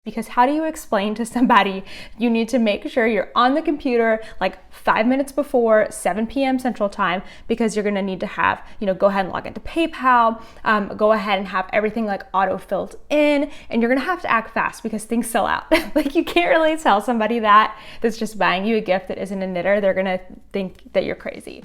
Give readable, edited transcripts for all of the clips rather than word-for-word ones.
Because how do you explain to somebody you need to make sure you're on the computer like 5 minutes before 7 p.m. Central Time, because you're gonna need to have, go ahead and log into PayPal, go ahead and have everything like auto-filled in, and you're gonna have to act fast because things sell out. Like, you can't really tell somebody that's just buying you a gift that isn't a knitter. They're gonna think that you're crazy.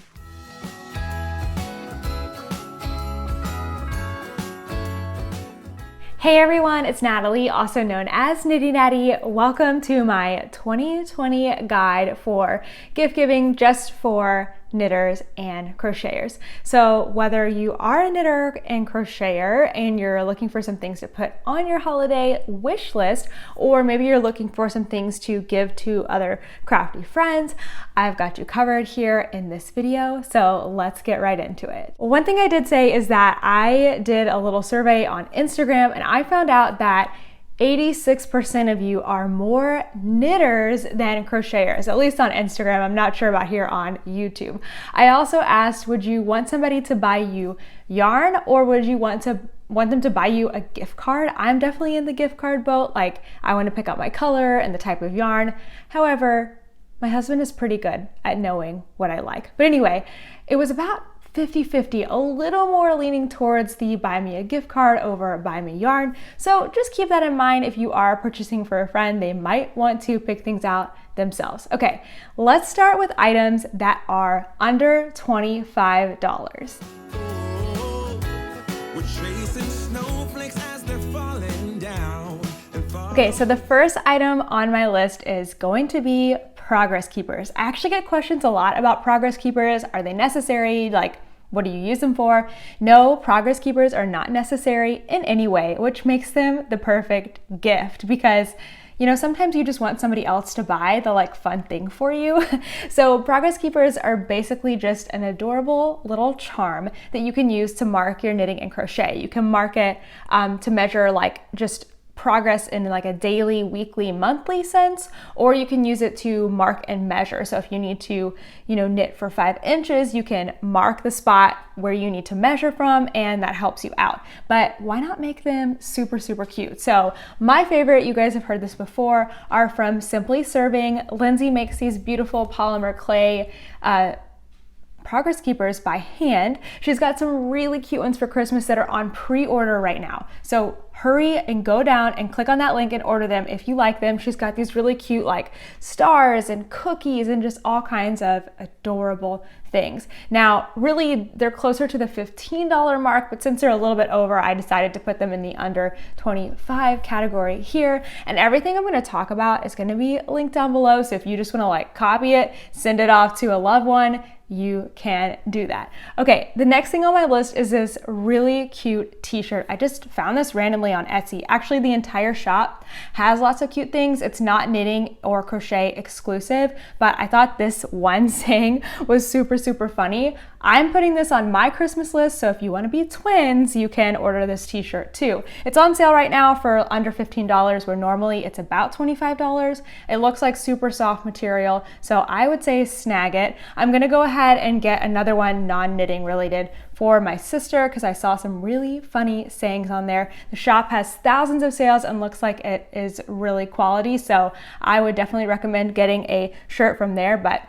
Hey everyone, it's Natalie, also known as Knitty Natty. Welcome to my 2020 guide for gift giving just for knitters and crocheters. So whether you are a knitter and crocheter and you're looking for some things to put on your holiday wish list, or maybe you're looking for some things to give to other crafty friends, I've got you covered here in this video. So let's get right into it. One thing I did say is that I did a little survey on Instagram and I found out that 86% of you are more knitters than crocheters, at least on Instagram. I'm not sure about here on YouTube. I also asked, would you want somebody to buy you yarn, or would you want them to buy you a gift card? I'm definitely in the gift card boat. Like, I want to pick out my color and the type of yarn. However, my husband is pretty good at knowing what I like. But anyway, it was about 50-50, a little more leaning towards the buy me a gift card over buy me yarn. So just keep that in mind if you are purchasing for a friend. They might want to pick things out themselves. Okay, let's start with items that are under $25. Okay, so the first item on my list is going to be progress keepers. I actually get questions a lot about progress keepers. Are they necessary? Like, what do you use them for? No, progress keepers are not necessary in any way, which makes them the perfect gift because, sometimes you just want somebody else to buy the fun thing for you. So progress keepers are basically just an adorable little charm that you can use to mark your knitting and crochet. You can mark it to measure just progress in a daily, weekly, monthly sense, or you can use it to mark and measure. So if you need to, knit for 5 inches, you can mark the spot where you need to measure from, and that helps you out. But why not make them super, super cute? So my favorite, you guys have heard this before, are from Simply Serving. Lindsay makes these beautiful polymer clay progress keepers by hand. She's got some really cute ones for Christmas that are on pre-order right now. So hurry and go down and click on that link and order them if you like them. She's got these really cute stars and cookies and just all kinds of adorable things. Now, really, they're closer to the $15 mark, but since they're a little bit over, I decided to put them in the under 25 category here. And everything I'm going to talk about is going to be linked down below. So if you just want to copy it, send it off to a loved one, you can do that. Okay, the next thing on my list is this really cute t-shirt. I just found this randomly on Etsy. Actually, the entire shop has lots of cute things. It's not knitting or crochet exclusive, but I thought this one saying was super, super funny. I'm putting this on my Christmas list, so if you want to be twins, you can order this t-shirt too. It's on sale right now for under $15, where normally it's about $25. It looks like super soft material, so I would say snag it. I'm gonna go ahead and get another one non-knitting related for my sister because I saw some really funny sayings on there. The shop has thousands of sales and looks like it is really quality, so I would definitely recommend getting a shirt from there, but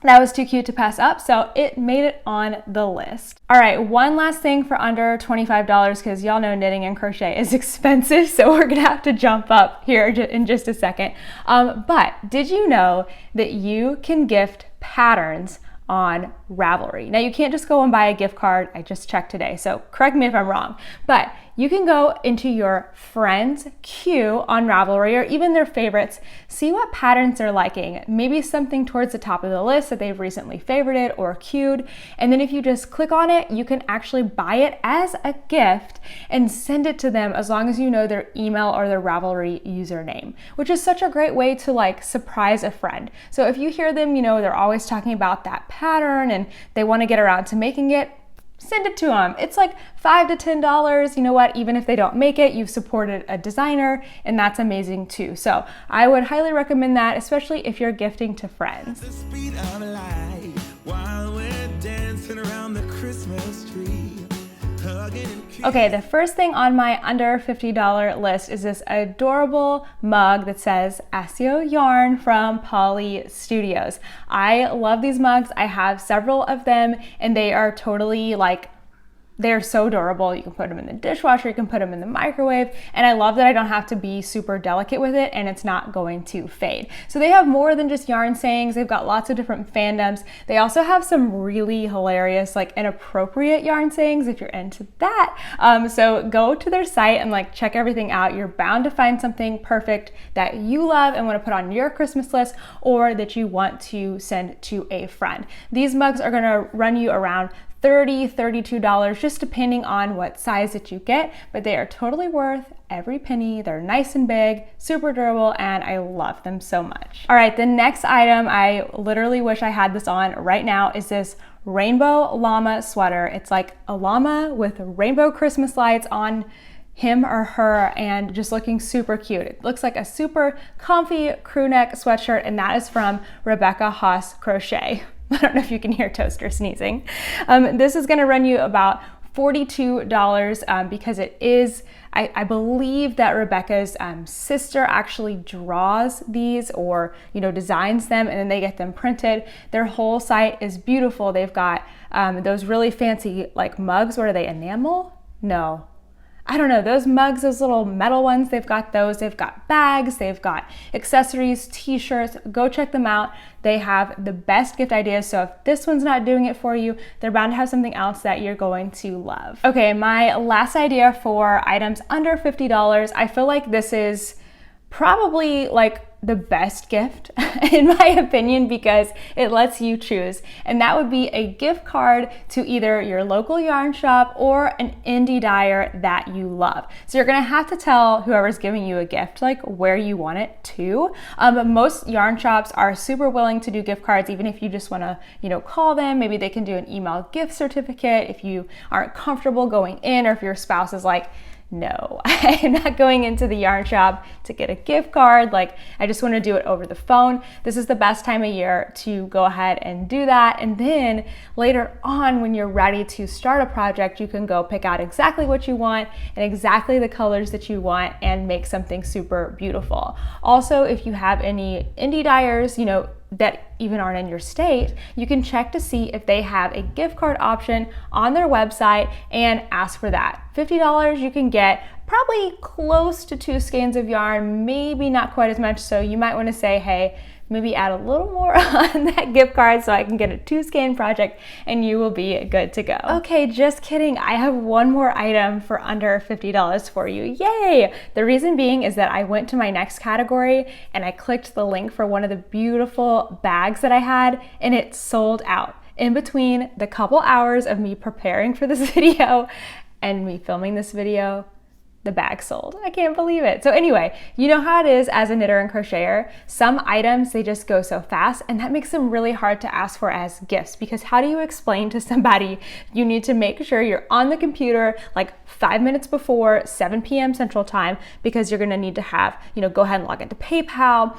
that was too cute to pass up, so it made it on the list. All right, one last thing for under $25, because y'all know knitting and crochet is expensive, so we're gonna have to jump up here in just a second. But did you know that you can gift patterns on Ravelry? Now, you can't just go and buy a gift card. I just checked today, so correct me if I'm wrong, but you can go into your friends queue on Ravelry, or even their favorites, see what patterns they're liking, maybe something towards the top of the list that they've recently favorited or queued, and then if you just click on it, you can actually buy it as a gift and send it to them as long as you know their email or their Ravelry username, which is such a great way to surprise a friend. So if you hear them, they're always talking about that pattern and they want to get around to making it, send it to them. It's like $5 to $10. You know what? Even if they don't make it, you've supported a designer, and that's amazing too. So I would highly recommend that, especially if you're gifting to friends. Okay, the first thing on my under $50 list is this adorable mug that says Asio Yarn from Polly Studios. I love these mugs. I have several of them and they are totally like, they're so durable. You can put them in the dishwasher, you can put them in the microwave, and I love that I don't have to be super delicate with it and it's not going to fade. So they have more than just yarn sayings. They've got lots of different fandoms. They also have some really hilarious, like inappropriate yarn sayings if you're into that. So go to their site and like check everything out. You're bound to find something perfect that you love and want to put on your Christmas list or that you want to send to a friend. These mugs are going to run you around $30, $32, just depending on what size that you get, but they are totally worth every penny. They're nice and big, super durable, and I love them so much. All right, the next item, I literally wish I had this on right now, is this rainbow llama sweater. It's like a llama with rainbow Christmas lights on him or her and just looking super cute. It looks like a super comfy crew neck sweatshirt, and that is from Rebecca Haas Crochet. I don't know if you can hear Toaster sneezing. This is gonna run you about $42 because it is, I believe that Rebecca's sister actually draws these or, designs them and then they get them printed. Their whole site is beautiful. They've got those really fancy like mugs. What are they, enamel? No. I don't know, those mugs, those little metal ones, they've got those. They've got bags, they've got accessories, t-shirts. Go check them out. They have the best gift ideas. So if this one's not doing it for you, they're bound to have something else that you're going to love. Okay, my last idea for items under $50. I feel like this is probably like the best gift in my opinion because it lets you choose, and that would be a gift card to either your local yarn shop or an indie dyer that you love. So you're gonna have to tell whoever's giving you a gift like where you want it to. Most yarn shops are super willing to do gift cards, even if you just want to call them. Maybe they can do an email gift certificate if you aren't comfortable going in, or if your spouse is like, no, I'm not going into the yarn shop to get a gift card. Like, I just want to do it over the phone. This is the best time of year to go ahead and do that. And then later on, when you're ready to start a project, you can go pick out exactly what you want and exactly the colors that you want and make something super beautiful. Also, if you have any indie dyers, that even aren't in your state, you can check to see if they have a gift card option on their website and ask for that. $50, you can get probably close to 2 skeins of yarn, maybe not quite as much. So you might want to say, hey, maybe add a little more on that gift card so I can get a 2 skein project and you will be good to go. Okay, just kidding. I have one more item for under $50 for you. Yay! The reason being is that I went to my next category and I clicked the link for one of the beautiful bags that I had and it sold out. In between the couple hours of me preparing for this video and me filming this video, the bag sold. I can't believe it. So anyway, you know how it is as a knitter and crocheter. Some items, they just go so fast and that makes them really hard to ask for as gifts, because how do you explain to somebody you need to make sure you're on the computer like 5 minutes before 7 p.m. Central Time, because you're gonna need to have, go ahead and log into PayPal,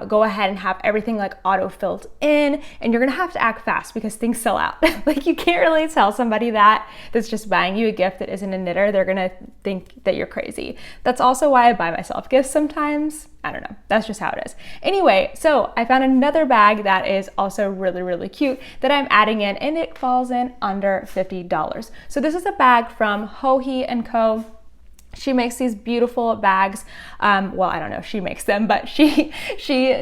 go ahead and have everything like auto-filled in, and you're gonna have to act fast because things sell out. Like, you can't really tell somebody that's just buying you a gift that isn't a knitter. They're gonna think that you're crazy. That's also why I buy myself gifts sometimes. I don't know. That's just how it is. Anyway, so I found another bag that is also really, really cute that I'm adding in, and it falls in under $50. So this is a bag from Hohi & Co. She makes these beautiful bags. Well, I don't know if she makes them, but she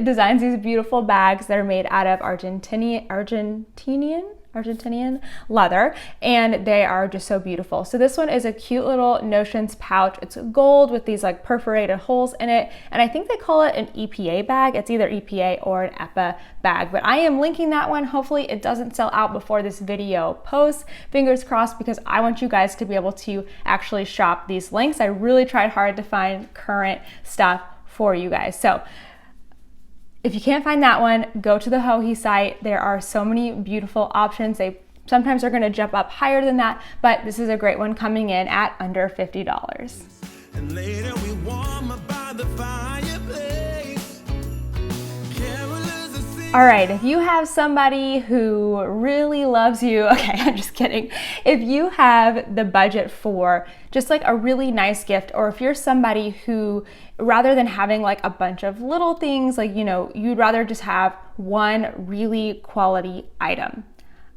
designs these beautiful bags that are made out of Argentinian leather, and they are just so beautiful. So this one is a cute little notions pouch. It's gold with these like perforated holes in it, and I think they call it an EPA bag. It's either EPA or an EPA bag, but I am linking that one. Hopefully it doesn't sell out before this video posts. Fingers crossed, because I want you guys to be able to actually shop these links. I really tried hard to find current stuff for you guys. So if you can't find that one, go to the Hohi site. There are so many beautiful options. They sometimes are gonna jump up higher than that, but this is a great one coming in at under $50. And later we warm up by the fireplace. All right, if you have somebody who really loves you, okay, I'm just kidding. If you have the budget for just like a really nice gift, or if you're somebody who, rather than having like a bunch of little things, like, you know, you'd rather just have one really quality item,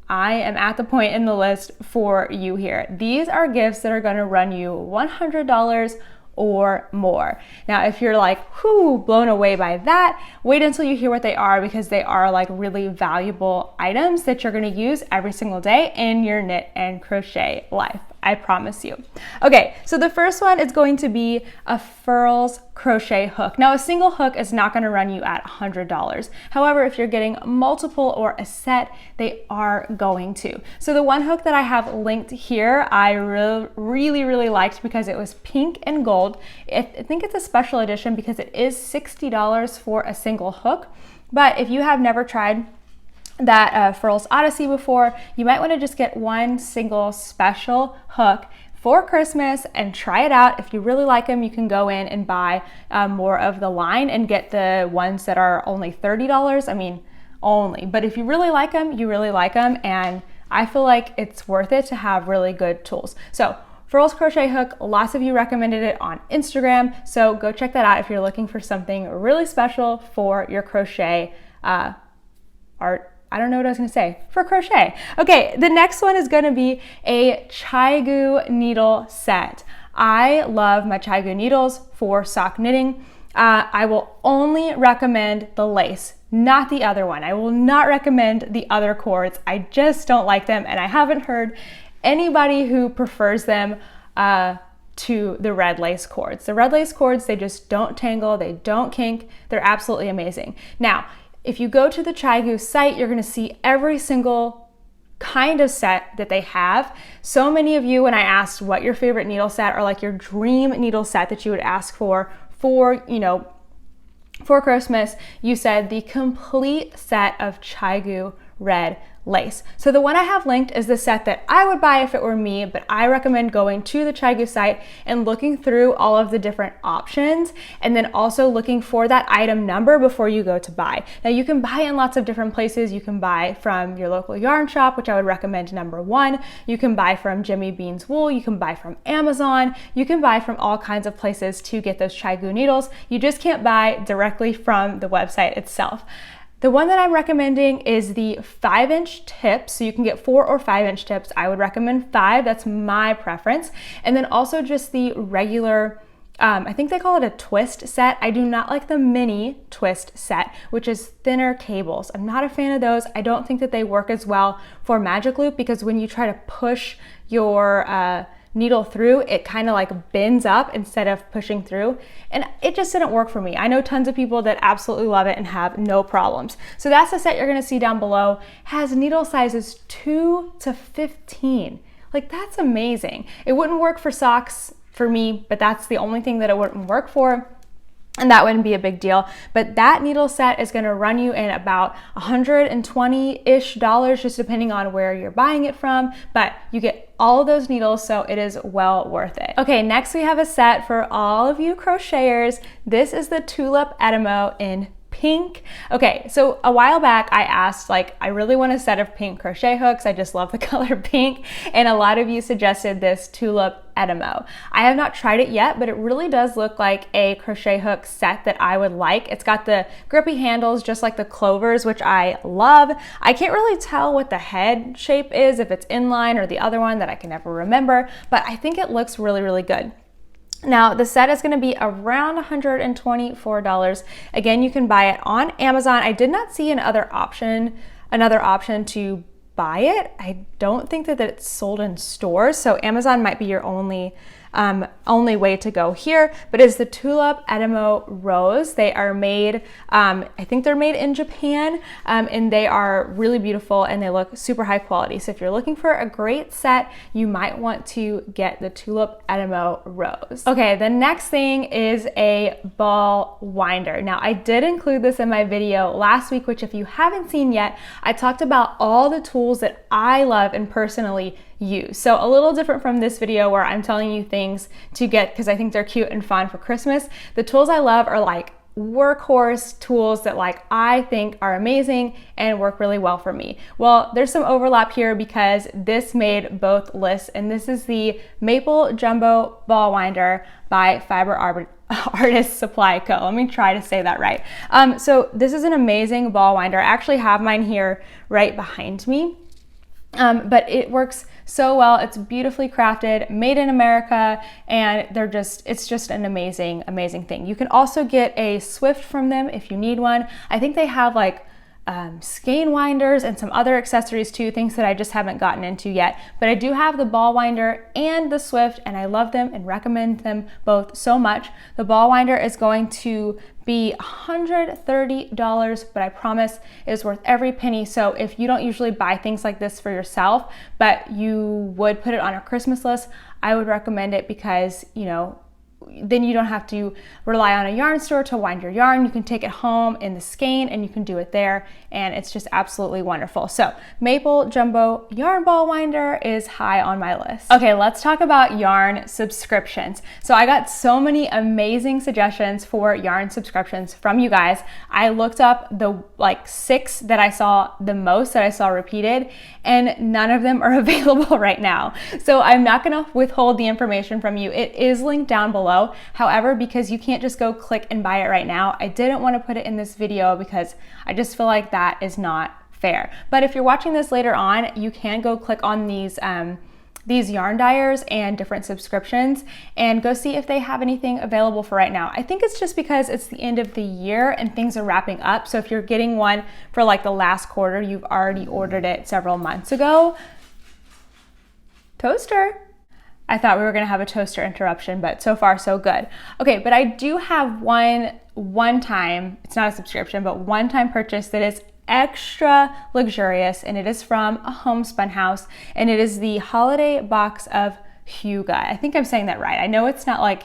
I am at the point in the list for you here. These are gifts that are gonna run you $100 or more. Now, if you're like, whoo, blown away by that, wait until you hear what they are, because they are like really valuable items that you're gonna use every single day in your knit and crochet life. I promise you. Okay, so the first one is going to be a Furls crochet hook. Now, a single hook is not gonna run you at $100. However, if you're getting multiple or a set, they are going to. So the one hook that I have linked here, I really liked because it was pink and gold. I think it's a special edition because it is $60 for a single hook. But if you have never tried that Furls Odyssey before, you might want to just get one single special hook for Christmas and try it out. If you really like them, you can go in and buy more of the line and get the ones that are only $30. I mean, only, but if you really like them, you really like them, and I feel like it's worth it to have really good tools. So Furls crochet hook, lots of you recommended it on Instagram, so go check that out if you're looking for something really special for your crochet art. I don't know what I was gonna say, for crochet. Okay, the next one is gonna be a Chaigu needle set. I love my Chaigu needles for sock knitting. I will only recommend the lace, not the other one. I will not recommend the other cords. I just don't like them, and I haven't heard anybody who prefers them to the red lace cords. The red lace cords, they just don't tangle, they don't kink, they're absolutely amazing. Now, if you go to the Chaigu site, you're gonna see every single kind of set that they have. So many of you, when I asked what your favorite needle set or like your dream needle set that you would ask for, you know, for Christmas, you said the complete set of Chaigu red lace. So the one I have linked is the set that I would buy if it were me, but I recommend going to the Chaigu site and looking through all of the different options, and then also looking for that item number before you go to buy. Now, you can buy in lots of different places. You can buy from your local yarn shop, which I would recommend number one. You can buy from Jimmy Bean's Wool. You can buy from Amazon. You can buy from all kinds of places to get those Chaigu needles. You just can't buy directly from the website itself. The one that I'm recommending is the 5-inch tips. So you can get 4 or 5-inch tips. I would recommend 5, that's my preference. And then also just the regular, I think they call it a twist set. I do not like the mini twist set, which is thinner cables. I'm not a fan of those. I don't think that they work as well for Magic Loop, because when you try to push your needle through, it kind of like bends up instead of pushing through, and it just didn't work for me. I know tons of people that absolutely love it and have no problems. So that's the set you're going to see down below. Has needle sizes 2 to 15. Like, that's amazing. It wouldn't work for socks for me, but that's the only thing that it wouldn't work for, and that wouldn't be a big deal. But that needle set is gonna run you in about $120-ish, just depending on where you're buying it from, but you get all of those needles, so it is well worth it. Okay, next we have a set for all of you crocheters. This is the Tulip Etimo in pink. Okay, so a while back I asked, like, I really want a set of pink crochet hooks. I just love the color pink, and a lot of you suggested this Tulip Etimo. I have not tried it yet, but it really does look like a crochet hook set that I would like. It's got the grippy handles just like the Clovers, which I love. I can't really tell what the head shape is, if it's inline or the other one that I can never remember, but I think it looks really good. Now, the set is going to be around $124. Again, you can buy it on Amazon. I did not see another option to buy it. I don't think that it's sold in stores, so Amazon might be your only way to go here. But it's the Tulip Etimo Rose. They are made, I think they're made in Japan, and they are really beautiful and they look super high quality. So if you're looking for a great set, you might want to get the Tulip Etimo Rose. Okay, the next thing is a ball winder. Now, I did include this in my video last week, which if you haven't seen yet, I talked about all the tools that I love and personally use. So a little different from this video where I'm telling you things to get because I think they're cute and fun for Christmas. The tools I love are like workhorse tools that like I think are amazing and work really well for me. Well, there's some overlap here because this made both lists, and this is the Maple Jumbo Ball Winder by Fiber Artist Supply Co. Let me try to say that right. So this is an amazing ball winder. I actually have mine here right behind me. But it works so well. It's beautifully crafted, made in America, and it's just an amazing, amazing thing. You can also get a Swift from them if you need one. I think they have like skein winders and some other accessories too, things that I just haven't gotten into yet. But I do have the ball winder and the Swift, and I love them and recommend them both so much. The ball winder is going to be $130, but I promise it is worth every penny. So if you don't usually buy things like this for yourself, but you would put it on a Christmas list, I would recommend it because, you know, then you don't have to rely on a yarn store to wind your yarn. You can take it home in the skein and you can do it there, and it's just absolutely wonderful. So Maple Jumbo Yarn Ball Winder is high on my list. Okay, let's talk about yarn subscriptions. So I got so many amazing suggestions for yarn subscriptions from you guys. I looked up the like 6 that I saw the most, that I saw repeated, and none of them are available right now. So I'm not gonna withhold the information from you. It is linked down below. However, because you can't just go click and buy it right now, I didn't want to put it in this video because I just feel like that is not fair. But if you're watching this later on, you can go click on these yarn dyers and different subscriptions and go see if they have anything available for right now. I think it's just because it's the end of the year and things are wrapping up. So if you're getting one for like the last quarter, you've already ordered it several months ago. Toaster. I thought we were gonna have a toaster interruption, but so far so good. Okay, but I do have one time, it's not a subscription, but one-time purchase that is extra luxurious, and it is from a homespun house, and it is the holiday box of Huga. I think I'm saying that right. I know it's not like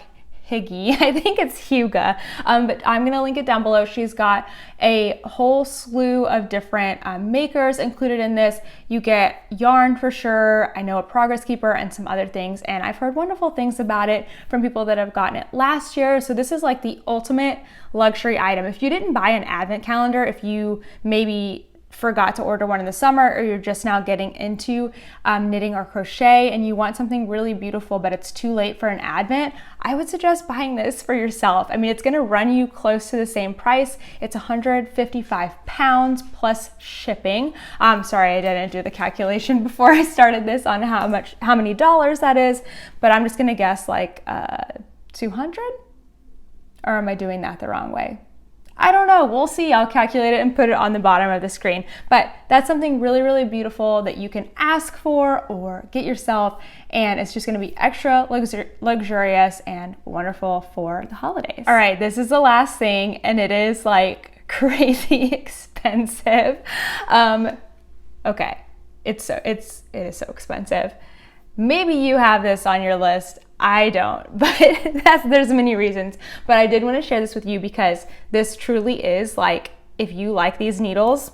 Higgy, I think it's Huga, but I'm gonna link it down below. She's got a whole slew of different makers included in this. You get yarn for sure, I know a progress keeper and some other things, and I've heard wonderful things about it from people that have gotten it last year. So this is like the ultimate luxury item. If you didn't buy an advent calendar, if you maybe forgot to order one in the summer, or you're just now getting into knitting or crochet and you want something really beautiful but it's too late for an advent, I would suggest buying this for yourself. I mean, it's going to run you close to the same price. It's 155 pounds plus shipping. Sorry, I didn't do the calculation before I started this on how many dollars that is, but I'm just going to guess like 200, or am I doing that the wrong way? I don't know, we'll see. I'll calculate it and put it on the bottom of the screen. But that's something really, really beautiful that you can ask for or get yourself, and it's just gonna be extra luxurious and wonderful for the holidays. All right, this is the last thing, and it is like crazy expensive. Okay, it is so expensive. Maybe you have this on your list. I don't, but there's many reasons. But I did want to share this with you because this truly is like, if you like these needles,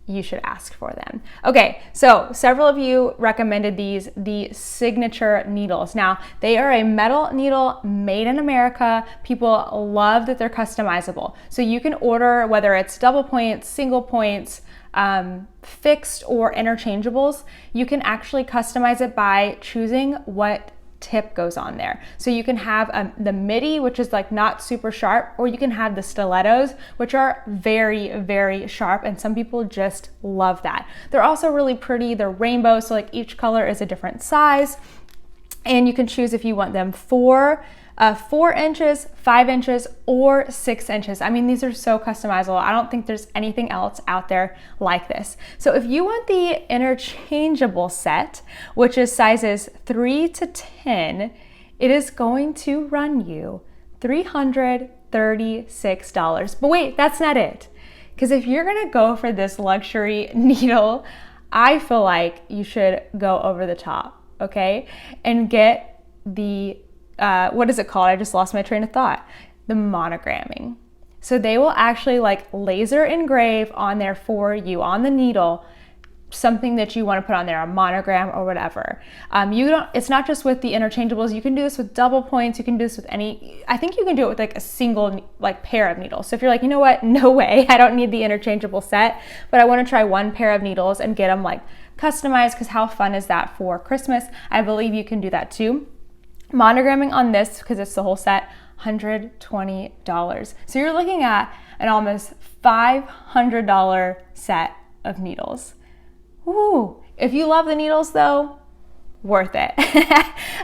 you should ask for them. Okay, so several of you recommended the signature needles. Now, they are a metal needle made in America. People love that they're customizable. So you can order whether it's double points, single points, fixed or interchangeables. You can actually customize it by choosing what tip goes on there. So you can have the midi, which is like not super sharp, or you can have the stilettos, which are very, very sharp, and some people just love that. They're also really pretty. They're rainbow, so like each color is a different size, and you can choose if you want them 4 inches, 5 inches, or 6 inches. I mean, these are so customizable. I don't think there's anything else out there like this. So if you want the interchangeable set, which is sizes 3 to 10, it is going to run you $336. But wait, that's not it. Because if you're gonna go for this luxury needle, I feel like you should go over the top, okay? And get the what is it called? I just lost my train of thought. The monogramming. So they will actually like laser engrave on there for you on the needle something that you want to put on there, a monogram or whatever. It's not just with the interchangeables. You can do this with double points. You can do this with I think you can do it with like a single like pair of needles. So if you're like, you know what, no way, I don't need the interchangeable set, but I want to try one pair of needles and get them like customized, because how fun is that for Christmas? I believe you can do that too. Monogramming on this, because it's the whole set, $120. So you're looking at an almost $500 set of needles. Ooh, if you love the needles though, worth it.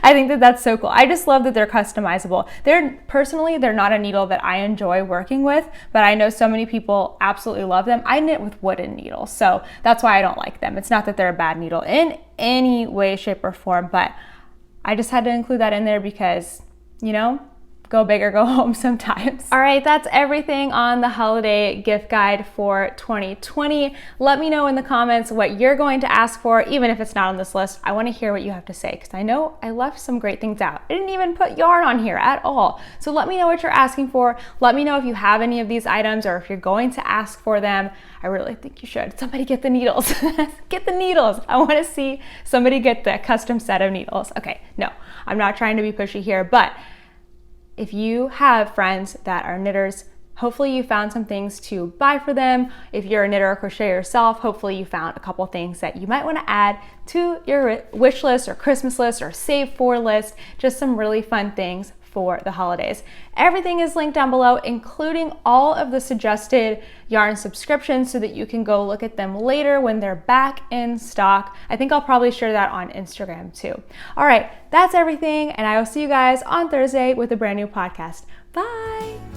I think that that's so cool. I just love that they're customizable. They're not a needle that I enjoy working with, but I know so many people absolutely love them. I knit with wooden needles, so that's why I don't like them. It's not that they're a bad needle in any way, shape, or form, but I just had to include that in there because, you know, go big or go home sometimes. All right, that's everything on the holiday gift guide for 2020. Let me know in the comments what you're going to ask for, even if it's not on this list. I want to hear what you have to say, because I know I left some great things out. I didn't even put yarn on here at all. So let me know what you're asking for. Let me know if you have any of these items or if you're going to ask for them. I really think you should. Somebody get the needles. Get the needles. I want to see somebody get the custom set of needles. Okay, no, I'm not trying to be pushy here, but if you have friends that are knitters, hopefully you found some things to buy for them. If you're a knitter or crocheter yourself, hopefully you found a couple things that you might want to add to your wish list or Christmas list or save for list. Just some really fun things for the holidays. Everything is linked down below, including all of the suggested yarn subscriptions, so that you can go look at them later when they're back in stock. I think I'll probably share that on Instagram too. All right, that's everything, and I will see you guys on Thursday with a brand new podcast. Bye.